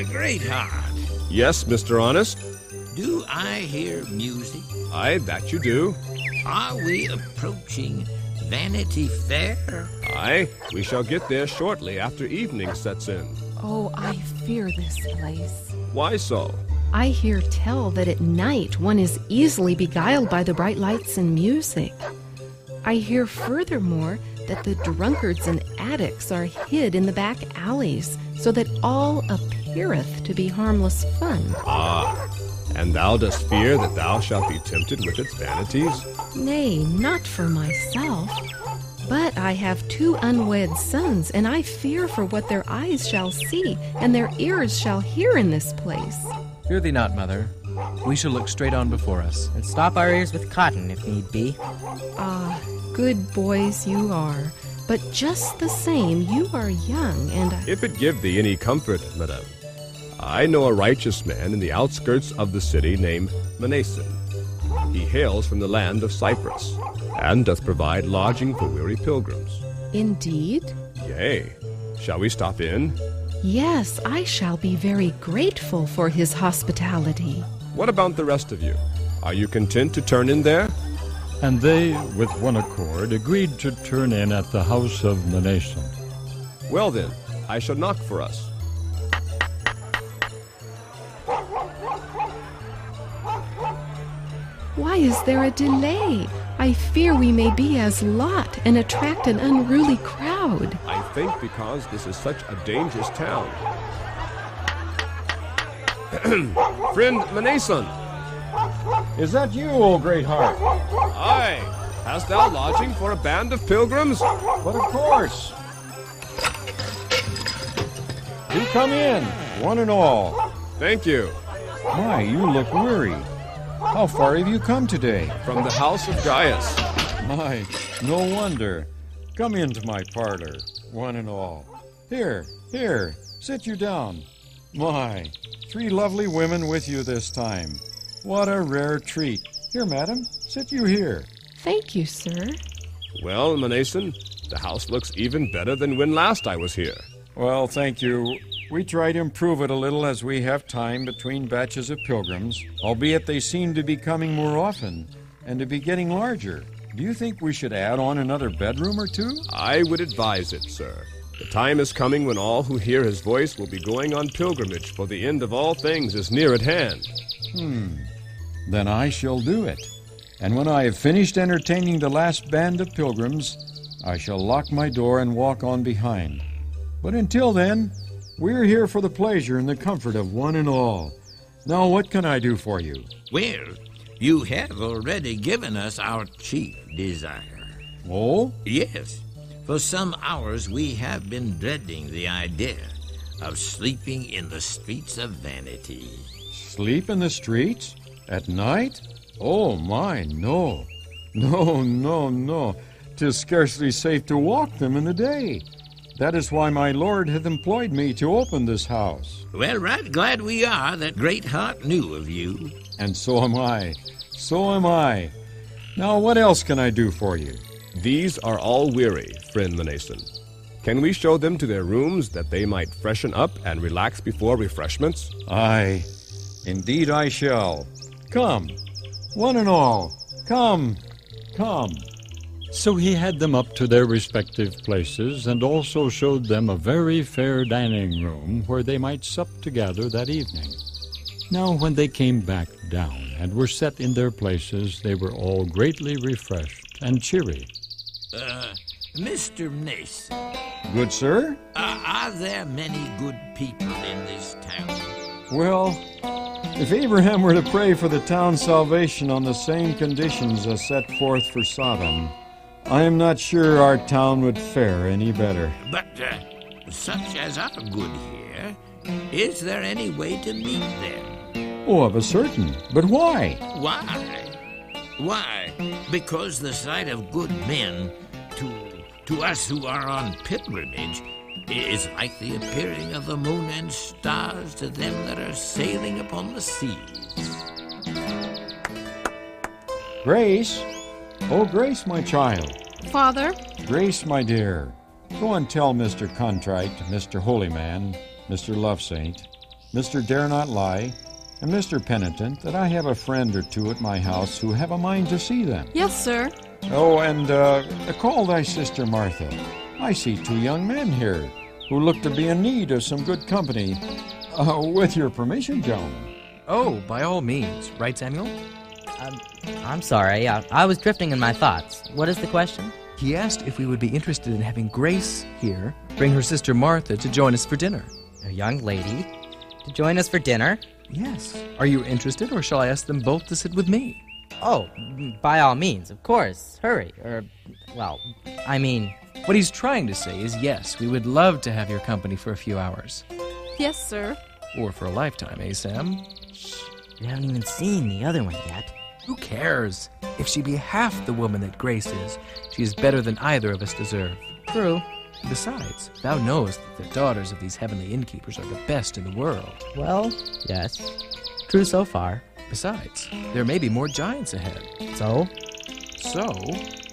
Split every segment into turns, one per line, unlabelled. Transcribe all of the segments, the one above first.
Great Heart,
Yes, Mr. Honest.
do I hear music?
Aye, that you do.
Are we approaching Vanity Fair?
Aye, we shall get there shortly after evening sets in.
Oh, I fear this place.
Why so?
I hear tell that at night one is easily beguiled by the bright lights and music. I hear furthermore that the drunkards and addicts are hid in the back alleys, so that all appeareth to be harmless fun.
Ah, and thou dost fear that thou shalt be tempted with its vanities?
Nay, not for myself. But I have 2 unwed sons, and I fear for what their eyes shall see, and their ears shall hear in this place.
Fear thee not, mother. We shall look straight on before us.
And stop our ears with cotton, if need be.
Ah, good boys you are. But just the same, you are young, and
If it give thee any comfort, madam, I know a righteous man in the outskirts of the city named Mnason. He hails from the land of Cyprus, and doth provide lodging for weary pilgrims.
Indeed?
Yea. Shall we stop in?
Yes, I shall be very grateful for his hospitality.
What about the rest of you? Are you content to turn in there?
And they, with one accord, agreed to turn in at the house of Mnason.
Well then, I shall knock for us.
Why is there a delay? I fear we may be as Lot and attract an unruly crowd.
I think because this is such a dangerous town. Friend Mnason!
Is that you, O Great Heart?
Aye! Hast thou lodging for a band of pilgrims?
But of course. Do come in, one and all.
Thank you.
My, you look weary. How far have you come today?
From the house of Gaius.
My, no wonder. Come into my parlor, one and all. Here, sit you down. My, 3 lovely women with you this time. What a rare treat. Here, madam, sit you here.
Thank you, sir.
Well, Mnason, the house looks even better than when last I was here.
Well, thank you. We try to improve it a little as we have time between batches of pilgrims, albeit they seem to be coming more often and to be getting larger. Do you think we should add on another bedroom or 2?
I would advise it, sir. The time is coming when all who hear his voice will be going on pilgrimage, for the end of all things is near at hand.
Then I shall do it. And when I have finished entertaining the last band of pilgrims, I shall lock my door and walk on behind. But until then, we're here for the pleasure and the comfort of one and all. Now, what can I do for you?
Well, you have already given us our chief desire.
Oh?
Yes, for some hours we have been dreading the idea of sleeping in the streets of Vanity.
Sleep in the streets? At night? Oh, my, no. No. 'Tis scarcely safe to walk them in the day. That is why my lord hath employed me to open this house.
Well, right glad we are that Great Heart knew of you.
And so am I. Now, what else can I do for you?
These are all weary, friend Mnason. Can we show them to their rooms that they might freshen up and relax before refreshments?
Aye, indeed I shall. Come, one and all, come.
So he had them up to their respective places, and also showed them a very fair dining room where they might sup together that evening. Now when they came back down and were set in their places, they were all greatly refreshed and cheery.
Mr. Mnason,
Good sir?
are there many good people in this town?
Well, if Abraham were to pray for the town's salvation on the same conditions as set forth for Sodom, I am not sure our town would fare any better.
But such as are good here, is there any way to meet them?
Oh, of a certain. But why?
Why, because the sight of good men to us who are on pilgrimage is like the appearing of the moon and stars to them that are sailing upon the seas.
Grace? Oh, Grace, my child.
Father?
Grace, my dear. Go and tell Mr. Contrite, Mr. Holy Man, Mr. Love Saint, Mr. Dare Not Lie, and Mr. Penitent, that I have a friend or two at my house who have a mind to see them.
Yes, sir.
Oh, and call thy sister Martha. I see 2 young men here who look to be in need of some good company. With your permission, gentlemen.
Oh, by all means. Right, Samuel?
I'm sorry. I was drifting in my thoughts. What is the question?
He asked if we would be interested in having Grace here bring her sister Martha to join us for dinner.
A young lady to join us for dinner?
Yes. Are you interested, or shall I ask them both to sit with me?
Oh, by all means, of course. Hurry.
What he's trying to say is yes, we would love to have your company for a few hours.
Yes, sir.
Or for a lifetime, eh, Sam?
You haven't even seen the other one yet.
Who cares? If she be half the woman that Grace is, she is better than either of us deserve.
True.
Besides, thou knowest that the daughters of these heavenly innkeepers are the best in the world.
Well, yes. True so far.
Besides, there may be more giants ahead.
So,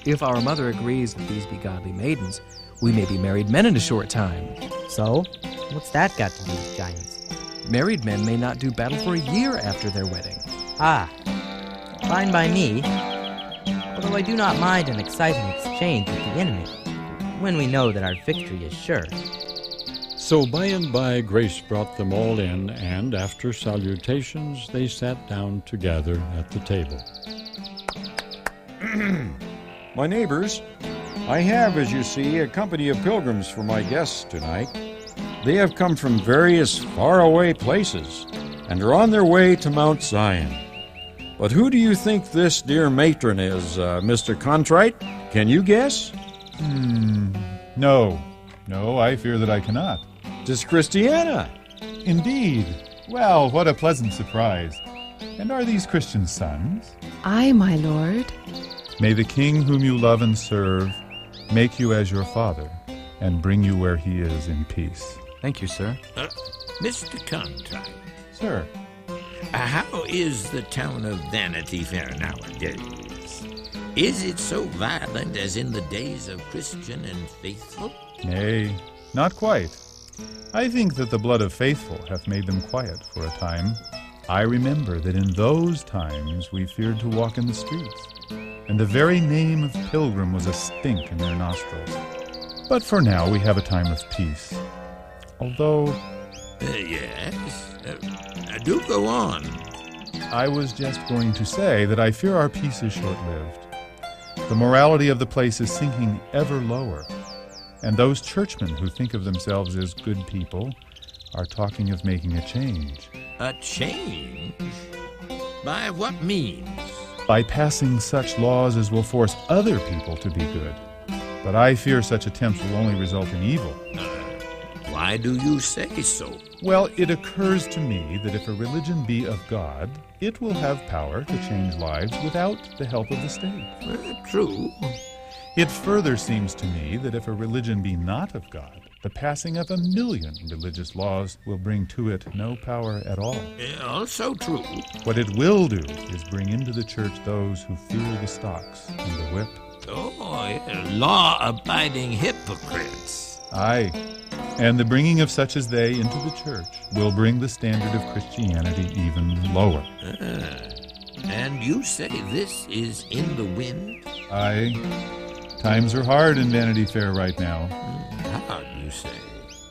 if our mother agrees that these be godly maidens, we may be married men in a short time.
So, what's that got to do with giants?
Married men may not do battle for a year after their wedding.
Ah, fine by me. Although I do not mind an exciting exchange with the enemy, when we know that our victory is sure.
So by and by Grace brought them all in, and after salutations they sat down together at the table.
My neighbors, I have, as you see, a company of pilgrims for my guests tonight. They have come from various faraway places and are on their way to Mount Zion. But who do you think this dear matron is, Mr. Contrite? Can you guess?
No, I fear that I cannot.
'Tis Christiana.
Indeed. Well, what a pleasant surprise. And are these Christian sons?
Aye, my lord.
May the King whom you love and serve make you as your father and bring you where he is in peace.
Thank you, sir.
Mr. Contrite,
Sir,
how is the town of Vanity Fair nowadays? Is it so violent as in the days of Christian and Faithful?
nay, not quite. I think that the blood of faithful hath made them quiet for a time. I remember that in those times we feared to walk in the streets, and the very name of pilgrim was a stink in their nostrils. But for now we have a time of peace. Although,
Yes. Do go on.
I was just going to say that I fear our peace is short-lived. The morality of the place is sinking ever lower, and those churchmen who think of themselves as good people are talking of making a change.
A change? By what means?
By passing such laws as will force other people to be good. But I fear such attempts will only result in evil.
Why do you say so?
Well, it occurs to me that if a religion be of God, it will have power to change lives without the help of the state.
True.
It further seems to me that if a religion be not of God, the passing of 1,000,000 religious laws will bring to it no power at all.
Also true.
What it will do is bring into the church those who fear the stocks and the whip.
Law-abiding hypocrites.
Aye, and the bringing of such as they into the church will bring the standard of Christianity even lower.
And you say this is in the wind?
Aye, times are hard in Vanity Fair right now.
Hard, you say?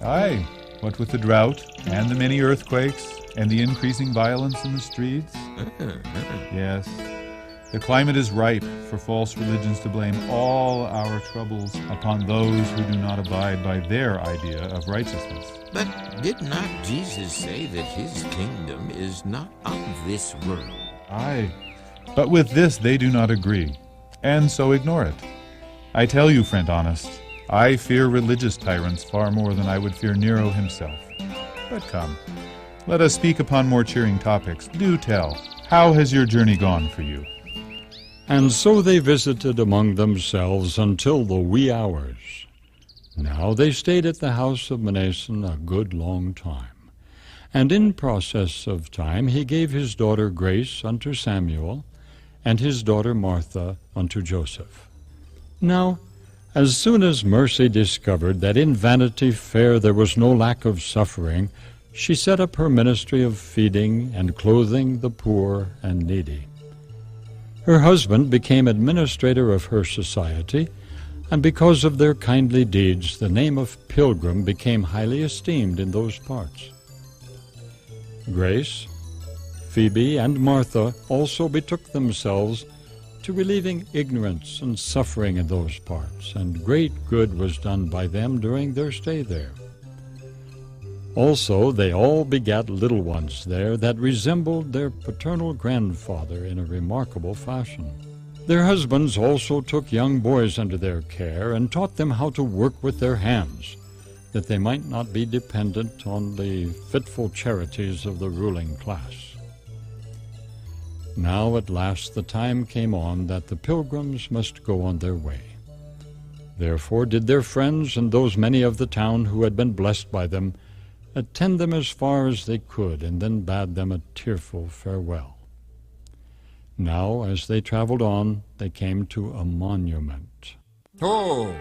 Aye, what with the drought and the many earthquakes and the increasing violence in the streets. Yes, the climate is ripe for false religions to blame all our troubles upon those who do not abide by their idea of righteousness.
But did not Jesus say that his kingdom is not of this world?
Aye, but with this they do not agree, and so ignore it. I tell you, friend honest, I fear religious tyrants far more than I would fear Nero himself. But come, let us speak upon more cheering topics. Do tell, how has your journey gone for you?
And so they visited among themselves until the wee hours. Now they stayed at the house of Mnason a good long time. And in process of time he gave his daughter Grace unto Samuel, and his daughter Martha unto Joseph. Now, as soon as Mercy discovered that in Vanity Fair there was no lack of suffering, she set up her ministry of feeding and clothing the poor and needy. Her husband became administrator of her society, and because of their kindly deeds, the name of Pilgrim became highly esteemed in those parts. Grace, Phoebe, and Martha also betook themselves to relieving ignorance and suffering in those parts, and great good was done by them during their stay there. Also they all begat little ones there that resembled their paternal grandfather in a remarkable fashion. Their husbands also took young boys under their care and taught them how to work with their hands, that they might not be dependent on the fitful charities of the ruling class. Now at last the time came on that the pilgrims must go on their way. Therefore did their friends and those many of the town who had been blessed by them attend them as far as they could, and then bade them a tearful farewell. Now, as they traveled on, they came to a monument.
Ho!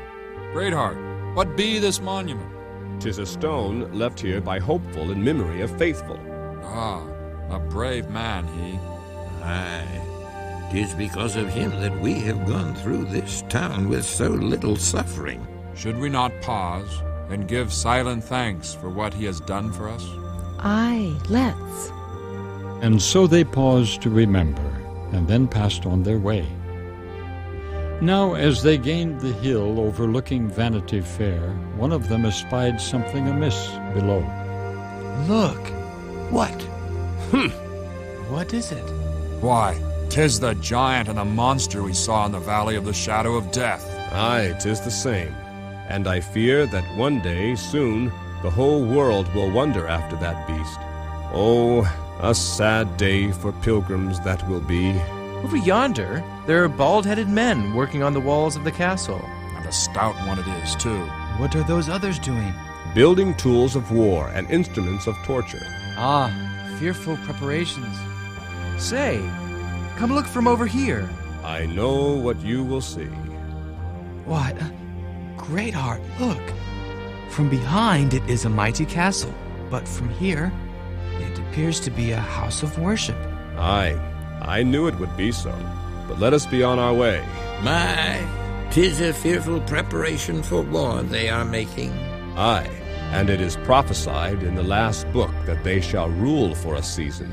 Greatheart, what be this monument?
'Tis a stone left here by Hopeful in memory of Faithful.
Ah, a brave man he.
Aye, 'tis because of him that we have gone through this town with so little suffering.
Should we not pause and give silent thanks for what he has done for us?
Aye, let's.
And so they paused to remember, and then passed on their way. Now as they gained the hill overlooking Vanity Fair, one of them espied something amiss below.
Look!
What?
What is it?
Why, 'tis the giant and the monster we saw in the Valley of the Shadow of Death.
Aye, 'tis the same. And I fear that one day, soon, the whole world will wonder after that beast. Oh, a sad day for pilgrims that will be.
Over yonder, there are bald-headed men working on the walls of the castle.
And a stout one it is, too.
What are those others doing?
Building tools of war and instruments of torture.
Ah, fearful preparations. Say, come look from over here.
I know what you will see.
What? Greatheart, look. From behind it is a mighty castle, but from here it appears to be a house of worship.
Aye, I knew it would be so. But let us be on our way.
My, 'tis a fearful preparation for war they are making.
Aye, and it is prophesied in the last book that they shall rule for a season.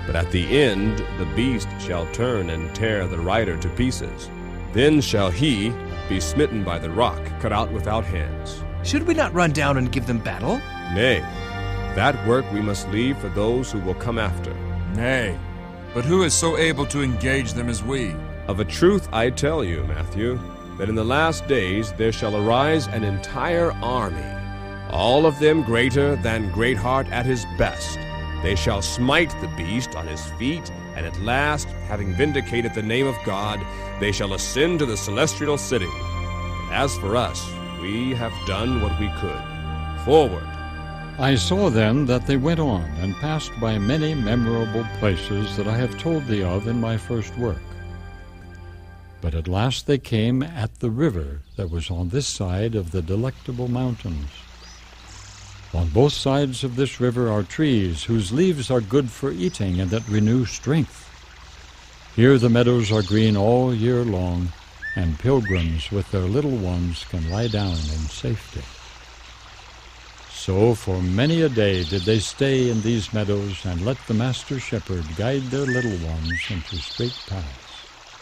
But at the end the beast shall turn and tear the rider to pieces. Then shall he be smitten by the rock, cut out without hands.
Should we not run down and give them battle?
Nay, that work we must leave for those who will come after.
Nay, but who is so able to engage them as we?
Of a truth I tell you, Matthew, that in the last days there shall arise an entire army, all of them greater than Greatheart at his best. They shall smite the beast on his feet, and at last, having vindicated the name of God, they shall ascend to the celestial city. As for us, we have done what we could. Forward!
I saw then that they went on, and passed by many memorable places that I have told thee of in my first work. But at last they came at the river that was on this side of the Delectable Mountains. On both sides of this river are trees whose leaves are good for eating and that renew strength. Here the meadows are green all year long, and pilgrims with their little ones can lie down in safety. So for many a day did they stay in these meadows, and let the Master Shepherd guide their little ones into straight paths.